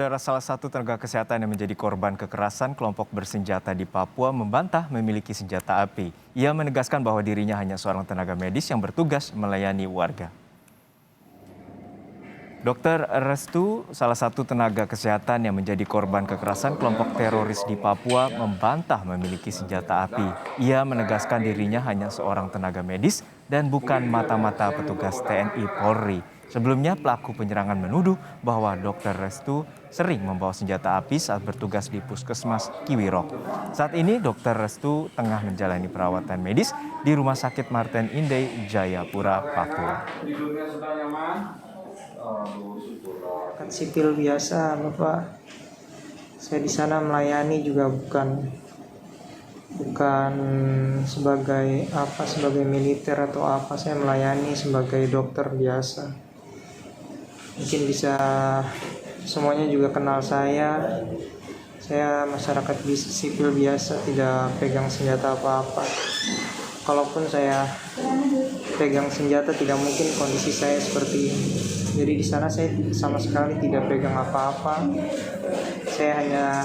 Salah satu tenaga kesehatan yang menjadi korban kekerasan kelompok bersenjata di Papua membantah memiliki senjata api. Ia menegaskan bahwa dirinya hanya seorang tenaga medis yang bertugas melayani warga. Dr. Restu, salah satu tenaga kesehatan yang menjadi korban kekerasan kelompok teroris di Papua, membantah memiliki senjata api. Ia menegaskan dirinya hanya seorang tenaga medis dan bukan mata-mata petugas TNI Polri. Sebelumnya, pelaku penyerangan menuduh bahwa Dr. Restu sering membawa senjata api saat bertugas di Puskesmas Kiwirok. Saat ini, Dr. Restu tengah menjalani perawatan medis di Rumah Sakit Martin Indah, Jayapura, Papua. Sipil biasa, Bapak. Saya di sana melayani juga bukan sebagai militer atau apa. Saya melayani sebagai dokter biasa. Mungkin bisa semuanya juga kenal saya. Saya masyarakat sipil biasa, tidak pegang senjata apa-apa. Kalaupun saya pegang senjata, tidak mungkin kondisi saya seperti ini. Jadi di sana saya sama sekali tidak pegang apa-apa. Saya hanya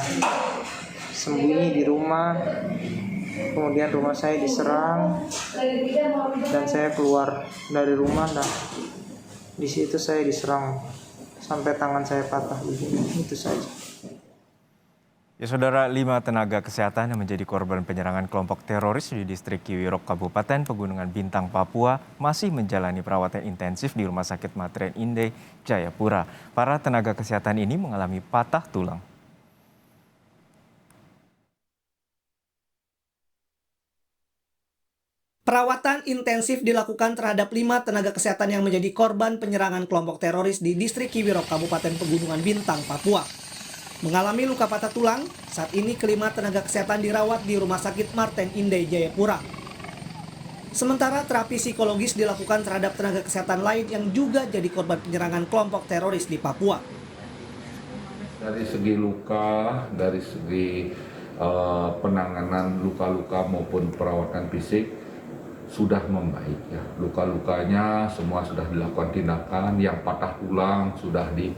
sembunyi di rumah. Kemudian rumah saya diserang dan saya keluar dari rumah. Nah, di situ saya diserang sampai tangan saya patah begini. Itu saja. Ya saudara, 5 tenaga kesehatan yang menjadi korban penyerangan kelompok teroris di distrik Kiwirok, Kabupaten Pegunungan Bintang, Papua masih menjalani perawatan intensif di Rumah Sakit Martin Indah, Jayapura. Para tenaga kesehatan ini mengalami patah tulang. Perawatan intensif dilakukan terhadap 5 tenaga kesehatan yang menjadi korban penyerangan kelompok teroris di distrik Kiwirok, Kabupaten Pegunungan Bintang, Papua. Mengalami luka patah tulang, saat ini kelima tenaga kesehatan dirawat di Rumah Sakit Martin Indah, Jayapura. Sementara terapi psikologis dilakukan terhadap tenaga kesehatan lain yang juga jadi korban penyerangan kelompok teroris di Papua. Dari segi luka, dari segi penanganan luka-luka maupun perawatan fisik sudah membaik ya. Luka-lukanya semua sudah dilakukan tindakan, yang patah tulang sudah di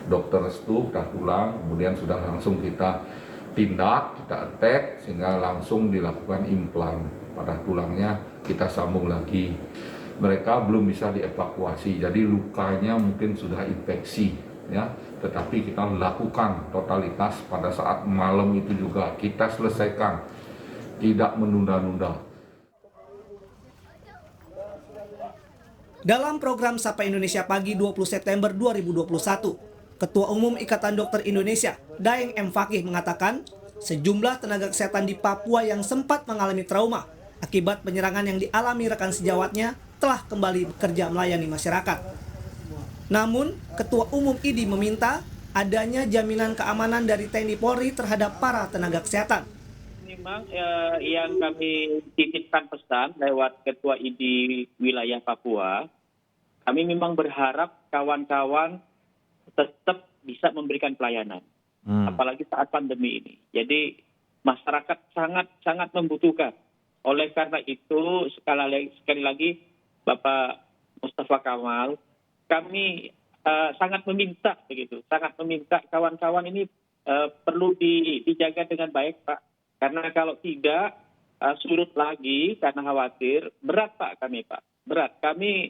Dokter Restu patah tulang, kemudian sudah langsung kita tindak, kita attack sehingga langsung dilakukan implan. Patah tulangnya kita sambung lagi. Mereka belum bisa dievakuasi, jadi lukanya mungkin sudah infeksi ya. Tetapi kita lakukan totalitas pada saat malam itu juga kita selesaikan, tidak menunda-nunda. Dalam program Sapa Indonesia Pagi 20 September 2021, Ketua Umum Ikatan Dokter Indonesia, Daeng M. Fakih mengatakan, sejumlah tenaga kesehatan di Papua yang sempat mengalami trauma akibat penyerangan yang dialami rekan sejawatnya telah kembali bekerja melayani masyarakat. Namun, Ketua Umum IDI meminta adanya jaminan keamanan dari TNI Polri terhadap para tenaga kesehatan. Memang yang kami titipkan pesan lewat Ketua IDI wilayah Papua, kami memang berharap kawan-kawan tetap bisa memberikan pelayanan, apalagi saat pandemi ini. Jadi masyarakat sangat membutuhkan. Oleh karena itu sekali lagi Bapak Mustafa Kamal, kami sangat meminta kawan-kawan ini perlu dijaga dengan baik, Pak. Karena kalau tidak surut lagi karena khawatir, berat Pak kami, Pak. Berat. Kami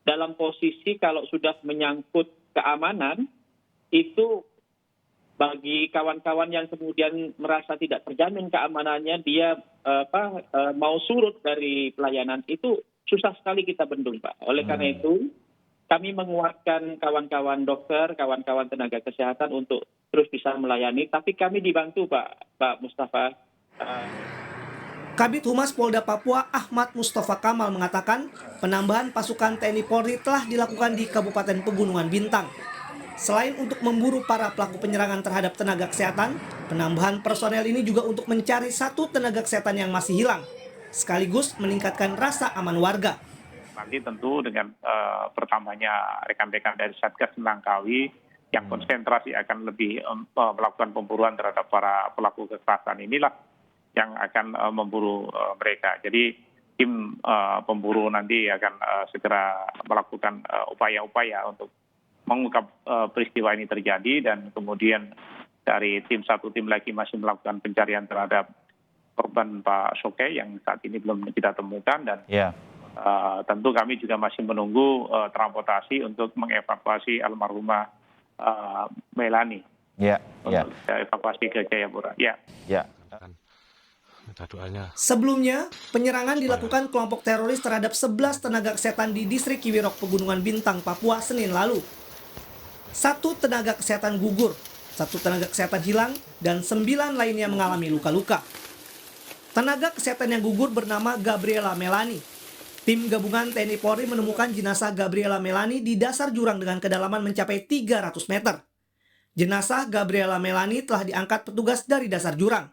dalam posisi kalau sudah menyangkut keamanan, itu bagi kawan-kawan yang kemudian merasa tidak terjamin keamanannya, dia mau surut dari pelayanan, itu susah sekali kita bendung, Pak. Oleh karena itu, kami menguatkan kawan-kawan dokter, kawan-kawan tenaga kesehatan untuk terus bisa melayani, tapi kami dibantu, Pak Mustafa. Kabid Humas Polda Papua Ahmad Mustafa Kamal mengatakan penambahan pasukan TNI Polri telah dilakukan di Kabupaten Pegunungan Bintang. Selain untuk memburu para pelaku penyerangan terhadap tenaga kesehatan, penambahan personel ini juga untuk mencari 1 tenaga kesehatan yang masih hilang, sekaligus meningkatkan rasa aman warga. Nanti tentu dengan pertamanya rekan-rekan dari Satgas Langkawi yang konsentrasi akan lebih melakukan pemburuan terhadap para pelaku kekerasan inilah yang akan memburu mereka. Jadi tim pemburu nanti akan segera melakukan upaya-upaya untuk mengungkap peristiwa ini terjadi, dan kemudian dari tim satu tim lagi masih melakukan pencarian terhadap korban Pak Soke yang saat ini belum kita temukan, dan tentu kami juga masih menunggu transportasi untuk mengevakuasi almarhumah Melani untuk evakuasi ke Jayapura. Minta doanya. Sebelumnya, penyerangan dilakukan kelompok teroris terhadap 11 tenaga kesehatan di distrik Kiwirok, Pegunungan Bintang, Papua, Senin lalu. 1 tenaga kesehatan gugur, 1 tenaga kesehatan hilang, dan 9 lainnya mengalami luka-luka. Tenaga kesehatan yang gugur bernama Gabriela Melani. Tim gabungan TNI Polri menemukan jenazah Gabriela Melani di dasar jurang dengan kedalaman mencapai 300 meter. Jenazah Gabriela Melani telah diangkat petugas dari dasar jurang.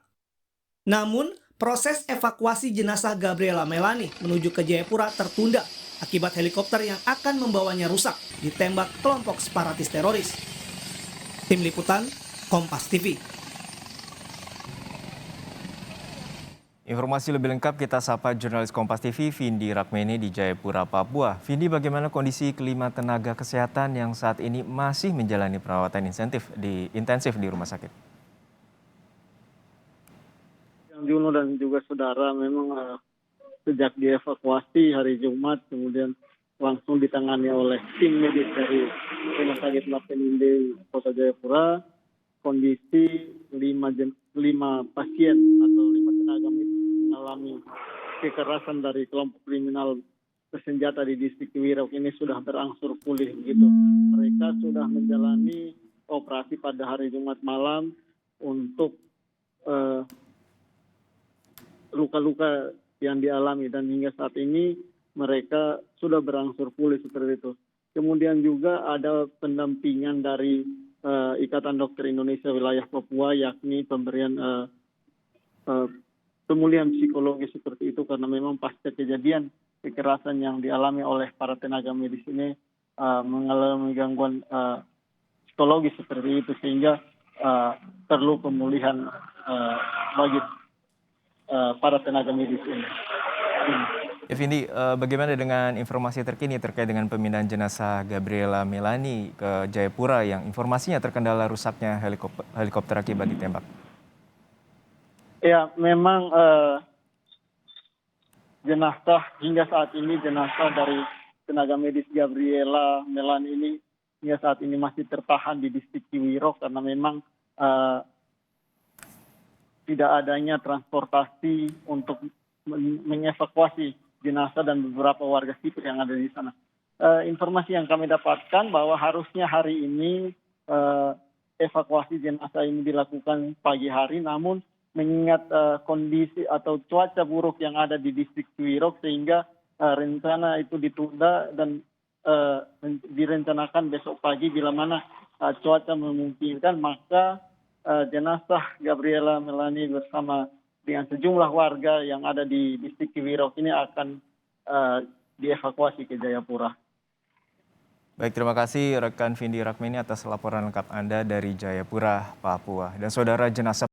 Namun, proses evakuasi jenazah Gabriela Melani menuju ke Jayapura tertunda akibat helikopter yang akan membawanya rusak ditembak kelompok separatis teroris. Tim Liputan, Kompas TV. Informasi lebih lengkap kita sapa jurnalis Kompas TV Vindi Rakmeni di Jayapura, Papua. Vindi, bagaimana kondisi kelima tenaga kesehatan yang saat ini masih menjalani perawatan intensif di rumah sakit? Juno dan juga saudara, memang sejak dievakuasi hari Jumat, kemudian langsung ditangani oleh tim medis dari Rumah Sakit Lapenindo Kota Jayapura. Kondisi 5 pasien atau 5 tenaga medis mengalami kekerasan dari kelompok kriminal bersenjata di distrik Kiwirok ini sudah berangsur pulih begitu. Mereka sudah menjalani operasi pada hari Jumat malam untuk luka-luka yang dialami, dan hingga saat ini mereka sudah berangsur pulih seperti itu. Kemudian juga ada pendampingan dari Ikatan Dokter Indonesia Wilayah Papua, yakni pemberian pemulihan psikologi seperti itu, karena memang pasca kejadian kekerasan yang dialami oleh para tenaga medis ini mengalami gangguan psikologi seperti itu, sehingga perlu pemulihan bagi para tenaga medis ini. Ya, Vindi, bagaimana dengan informasi terkini terkait dengan pemindahan jenazah Gabriela Melani ke Jayapura yang informasinya terkendala rusaknya helikopter akibat ditembak? Ya, memang jenazah hingga saat ini, jenazah dari tenaga medis Gabriela Melani ini hingga saat ini masih tertahan di distrik Kiwirok, karena memang tidak adanya transportasi untuk mengevakuasi jenazah dan beberapa warga sipil yang ada di sana. Informasi yang kami dapatkan bahwa harusnya hari ini evakuasi jenazah ini dilakukan pagi hari, namun mengingat kondisi atau cuaca buruk yang ada di distrik Kiwirok, sehingga rencana itu ditunda dan direncanakan besok pagi bila mana cuaca memungkinkan, maka jenazah Gabriela Melani bersama dengan sejumlah warga yang ada di distrik Kiwirok ini akan dievakuasi ke Jayapura. Baik, terima kasih rekan Vindi Rakmeni atas laporan lengkap Anda dari Jayapura, Papua. Dan saudara, jenazah